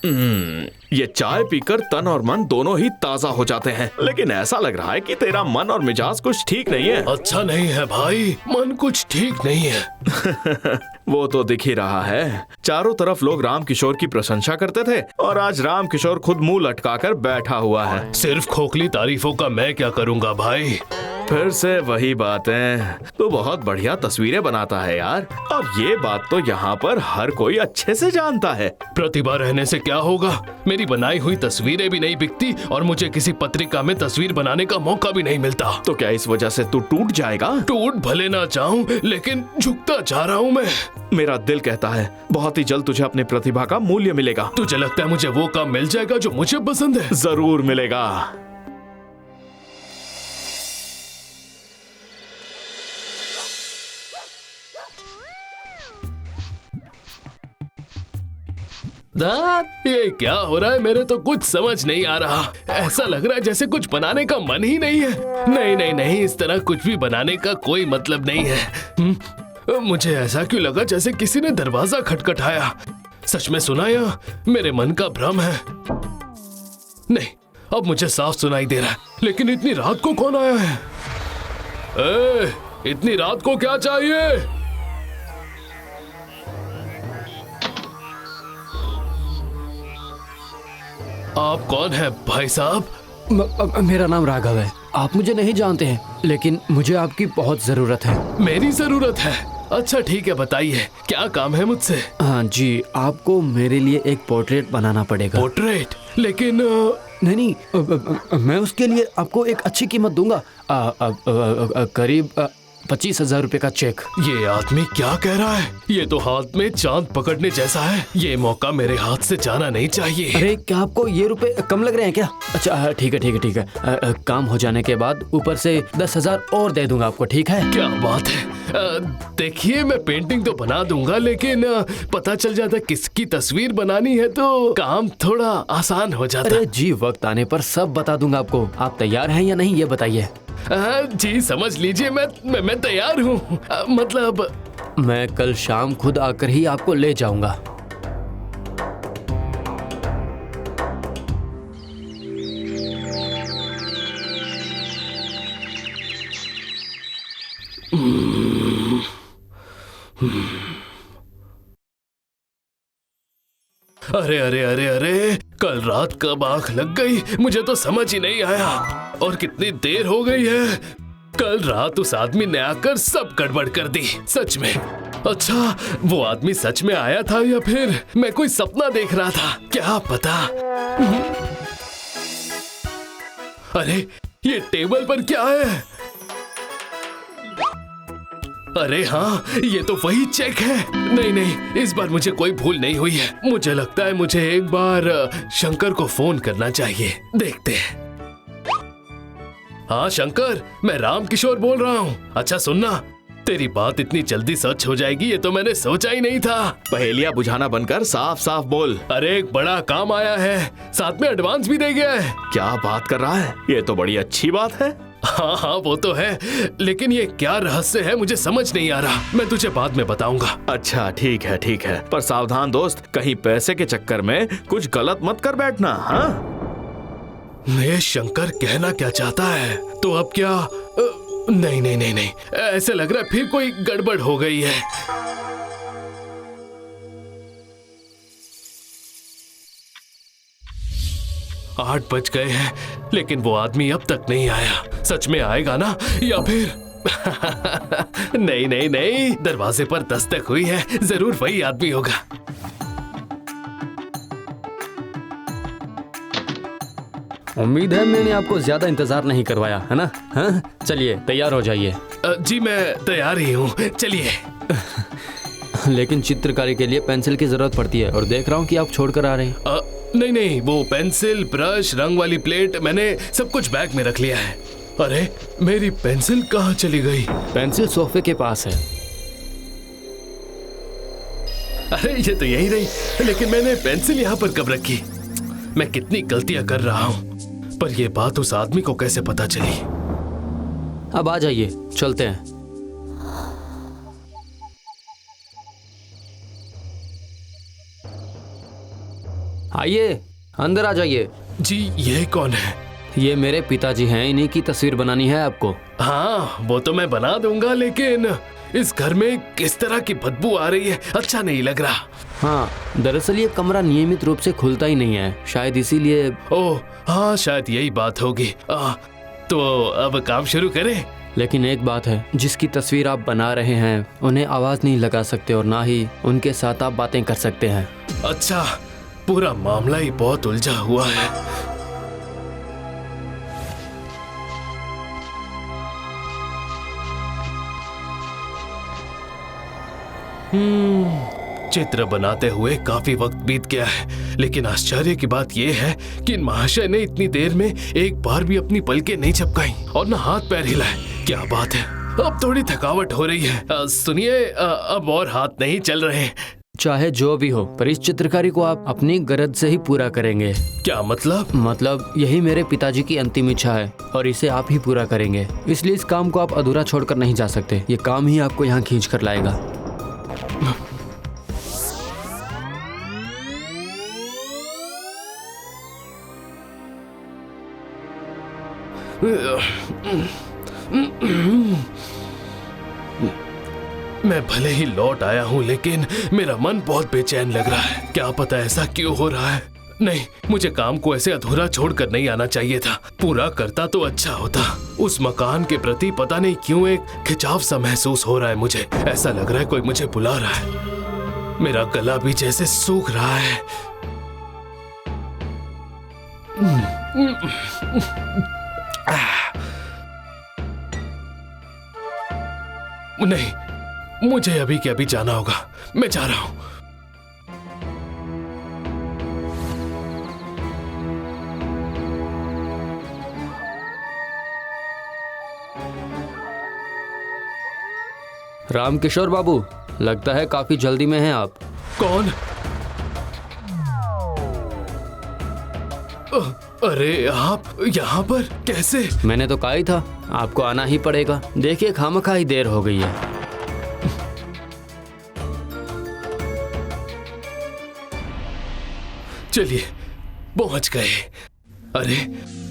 ये चाय पीकर तन और मन दोनों ही ताजा हो जाते हैं, लेकिन ऐसा लग रहा है कि तेरा मन और मिजाज कुछ ठीक नहीं है। अच्छा नहीं है भाई, मन कुछ ठीक नहीं है। वो तो दिख ही रहा है। चारों तरफ लोग राम किशोर की प्रशंसा करते थे और आज राम किशोर खुद मुंह लटकाकर बैठा हुआ है। सिर्फ खोखली तारीफों का मैं क्या करूँगा भाई। फिर से वही बातें। तू बहुत बढ़िया तस्वीरें बनाता है यार, और ये बात तो यहाँ पर हर कोई अच्छे से जानता है। प्रतिभा रहने से क्या होगा, मेरी बनाई हुई तस्वीरें भी नहीं बिकती और मुझे किसी पत्रिका में तस्वीर बनाने का मौका भी नहीं मिलता। तो क्या इस वजह से तू टूट जाएगा? टूट भले ना चाहूं, लेकिन झुकता जा रहा हूं मैं। मेरा दिल कहता है बहुत ही जल्द तुझे अपनी प्रतिभा का मूल्य मिलेगा। तुझे लगता है मुझे वो काम मिल जाएगा जो मुझे पसंद है? जरूर मिलेगा। ये क्या हो रहा है, मेरे तो कुछ समझ नहीं आ रहा। ऐसा लग रहा है जैसे कुछ बनाने का मन ही नहीं है। नहीं नहीं नहीं, इस तरह कुछ भी बनाने का कोई मतलब नहीं है। मुझे ऐसा क्यों लगा जैसे किसी ने दरवाजा खटखटाया। सच में सुना या मेरे मन का भ्रम है? नहीं, अब मुझे साफ सुनाई दे रहा है, लेकिन इतनी रात को कौन आया है? इतनी रात को क्या चाहिए? आप कौन है भाई साहब? मेरा नाम राघव है। आप मुझे नहीं जानते हैं, लेकिन मुझे आपकी बहुत जरूरत है। मेरी जरूरत है? अच्छा ठीक है, बताइए क्या काम है मुझसे? हाँ जी, आपको मेरे लिए एक पोर्ट्रेट बनाना पड़ेगा। पोर्ट्रेट? लेकिन नहीं, मैं उसके लिए आपको एक अच्छी कीमत दूंगा। करीब 25,000 रुपए का चेक। ये आदमी क्या कह रहा है? ये तो हाथ में चांद पकड़ने जैसा है। ये मौका मेरे हाथ से जाना नहीं चाहिए। अरे क्या आपको ये रुपए कम लग रहे हैं क्या? अच्छा ठीक है ठीक है ठीक है, काम हो जाने के बाद ऊपर से 10,000 और दे दूंगा आपको, ठीक है? क्या बात है। देखिए, मैं पेंटिंग तो बना दूंगा, लेकिन पता चल जाता किसकी तस्वीर बनानी है तो काम थोड़ा आसान हो जाता। अरे जी, वक्त आने पर सब बता दूंगा आपको। आप तैयार हैं या नहीं, ये बताइए। जी समझ लीजिए, मैं तैयार हूँ। मतलब मैं कल शाम खुद आकर ही आपको ले जाऊंगा। अरे अरे अरे अरे, कल रात कब आंख लग गई मुझे तो समझ ही नहीं आया। और कितनी देर हो गई है। कल रात उस आदमी ने आकर सब गड़बड़ कर दी, सच में। अच्छा, वो आदमी सच में आया था या फिर मैं कोई सपना देख रहा था, क्या पता। अरे ये टेबल पर क्या है? अरे हाँ, ये तो वही चेक है। नहीं नहीं, इस बार मुझे कोई भूल नहीं हुई है। मुझे लगता है मुझे एक बार शंकर को फोन करना चाहिए, देखते हैं। हाँ शंकर, मैं राम किशोर बोल रहा हूँ। अच्छा सुनना, तेरी बात इतनी जल्दी सच हो जाएगी ये तो मैंने सोचा ही नहीं था। पहेलियां बुझाना बनकर साफ साफ बोल। अरे एक बड़ा काम आया है, साथ में एडवांस भी दे गया है। क्या बात कर रहा है? ये तो बड़ी अच्छी बात है। हाँ हाँ वो तो है, लेकिन ये क्या रहस्य है मुझे समझ नहीं आ रहा। मैं तुझे बाद में बताऊंगा। अच्छा ठीक है, पर सावधान दोस्त, कहीं पैसे के चक्कर में कुछ गलत मत कर बैठना। हाँ, ये शंकर कहना क्या चाहता है? तो अब क्या? नहीं नहीं नहीं नहीं, ऐसे लग रहा है फिर कोई गड़बड़ हो गई है। 8 बज गए हैं, लेकिन वो आदमी अब तक नहीं आया। सच में आएगा ना, या फिर नहीं नहीं नहीं, दरवाजे पर दस्तक हुई है, जरूर वही आदमी होगा। उम्मीद है मैंने आपको ज्यादा इंतजार नहीं करवाया, है ना? हाँ चलिए तैयार हो जाइए। जी मैं तैयार ही हूँ, चलिए। लेकिन चित्रकारी के लिए पेंसिल की जरूरत पड़ती है और देख रहा हूँ कि आप छोड़ कर आ रहे हैं। नहीं नहीं, वो पेंसिल, ब्रश, रंग वाली प्लेट मैंने सब कुछ बैग में रख लिया है। अरे मेरी पेंसिल कहाँ चली गई? पेंसिल सोफे के पास है। अरे ये तो यही रही, लेकिन मैंने पेंसिल यहाँ पर कब रखी? मैं कितनी गलतियां कर रहा हूँ, पर यह बात उस आदमी को कैसे पता चली? अब आ जाइए, चलते हैं। आइए, अंदर आ जाइए। जी ये कौन है? ये मेरे पिताजी हैं, इन्हीं की तस्वीर बनानी है आपको। हाँ वो तो मैं बना दूंगा, लेकिन इस घर में किस तरह की बदबू आ रही है, अच्छा नहीं लग रहा। हाँ, दरअसल ये कमरा नियमित रूप से खुलता ही नहीं है, शायद इसीलिए। ओह हाँ, शायद यही बात होगी। तो अब काम शुरू करें। लेकिन एक बात है, जिसकी तस्वीर आप बना रहे हैं उन्हें आवाज नहीं लगा सकते और ना ही उनके साथ आप बातें कर सकते हैं। अच्छा, पूरा मामला ही बहुत उलझा हुआ है। चित्र बनाते हुए काफी वक्त बीत गया है, लेकिन आश्चर्य की बात यह है कि इन महाशय ने इतनी देर में एक बार भी अपनी पलकें नहीं झपकाई और न हाथ पैर हिलाए। क्या बात है, अब थोड़ी थकावट हो रही है। सुनिए, अब और हाथ नहीं चल रहे। चाहे जो भी हो, पर इस चित्रकारी को आप अपनी गरज से ही पूरा करेंगे। क्या मतलब? मतलब यही मेरे पिताजी की अंतिम इच्छा है और इसे आप ही पूरा करेंगे, इसलिए इस काम को आप अधूरा छोड़कर नहीं जा सकते। ये काम ही आपको यहाँ खींच कर लाएगा। मैं भले ही लौट आया हूँ, लेकिन मेरा मन बहुत बेचैन लग रहा है। क्या पता ऐसा क्यों हो रहा है। नहीं, मुझे काम को ऐसे अधूरा छोड़कर नहीं आना चाहिए था। पूरा करता तो अच्छा होता। उस मकान के प्रति पता नहीं क्यों एक खिंचाव सा महसूस हो रहा है मुझे। ऐसा लग रहा है कोई मुझे बुला रहा है। मेरा गला भी जैसे सूख रहा है। नहीं, मुझे अभी के अभी जाना होगा। मैं जा रहा हूं। रामकिशोर बाबू, लगता है काफी जल्दी में हैं आप। कौन? अरे आप यहाँ पर कैसे? मैंने तो कहा ही था आपको आना ही पड़ेगा। देखिए खामखा ही देर हो गई है। चलिए, पहुंच गए। अरे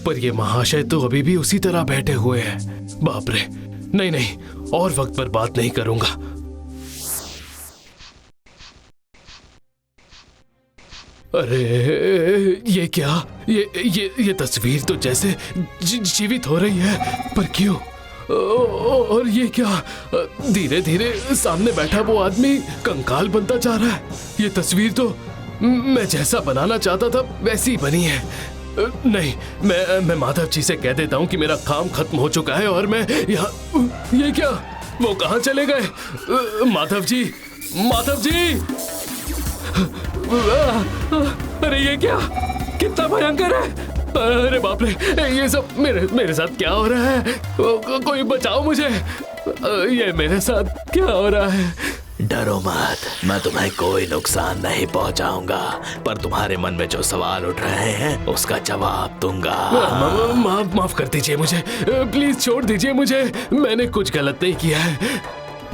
पर ये महाशय तो अभी भी उसी तरह बैठे हुए हैं। बाप रे, नहीं नहीं, और वक्त पर बात नहीं करूंगा। अरे ये क्या? ये तस्वीर तो जैसे जीवित हो रही है, पर क्यों? और ये क्या? धीरे धीरे सामने बैठा वो आदमी कंकाल बनता जा रहा है। ये तस्वीर तो मैं जैसा बनाना चाहता था वैसी ही बनी है। नहीं, मैं माधव जी से कह देता हूँ कि मेरा काम खत्म हो चुका है और मैं यहाँ। ये क्या? वो कहाँ चले गए? माधव जी, माधव जी! अरे ये क्या? कितना भयंकर है! अरे बाप रे, ये सब मेरे साथ क्या हो रहा है? कोई बचाओ मुझे! ये मेरे साथ क्या हो रहा है? डरो मत, मैं तुम्हें कोई नुकसान नहीं पहुंचाऊंगा, पर तुम्हारे मन में जो सवाल उठ रहे हैं उसका जवाब दूंगा। माफ कर दीजिए मुझे, प्लीज छोड़ दीजिए मुझे। मैंने कुछ गलत नहीं किया है।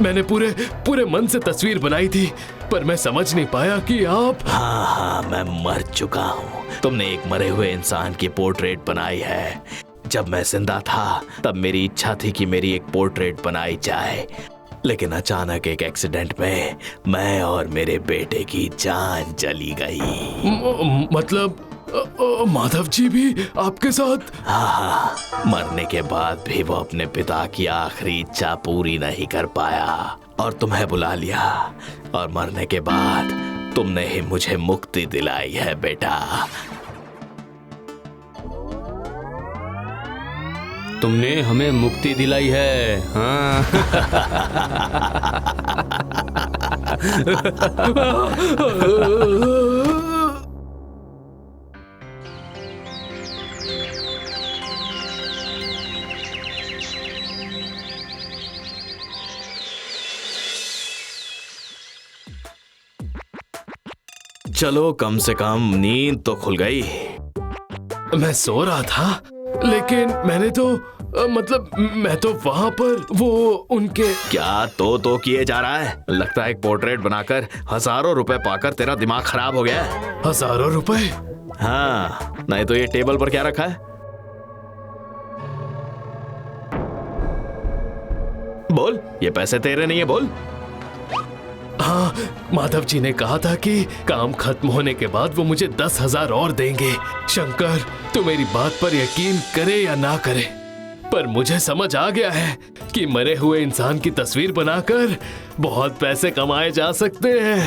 मैंने पूरे मन से तस्वीर बनाई थी, पर मैं समझ नहीं पाया कि आप। हाँ, मैं मर चुका हूँ। तुमने एक मरे हुए इंसान की पोर्ट्रेट बनाई है। जब मैं जिंदा था तब मेरी इच्छा थी कि मेरी एक पोर्ट्रेट बनाई जाए, लेकिन अचानक एक एक्सीडेंट में मैं और मेरे बेटे की जान चली गई। मतलब माधव जी भी आपके साथ? हाँ, मरने के बाद भी वो अपने पिता की आखिरी इच्छा पूरी नहीं कर पाया और तुम्हें बुला लिया, और मरने के बाद तुमने ही मुझे मुक्ति दिलाई है बेटा। तुमने हमें मुक्ति दिलाई है। हाँ। चलो, कम से कम नींद तो खुल गई। मैं सो रहा था, लेकिन मैंने तो मतलब मैं तो वहाँ पर वो उनके। क्या तो किए जा रहा है? लगता है एक पोर्ट्रेट बनाकर हजारों रुपए पाकर तेरा दिमाग खराब हो गया है। हजारों रुपए? हाँ, नहीं तो ये टेबल पर क्या रखा है? बोल, ये पैसे तेरे नहीं है, बोल। हाँ, माधव जी ने कहा था कि काम खत्म होने के बाद वो मुझे 10,000 और देंगे। शंकर, तू मेरी बात पर यकीन करे या ना करे, पर मुझे समझ आ गया है कि मरे हुए इंसान की तस्वीर बनाकर बहुत पैसे कमाए जा सकते हैं।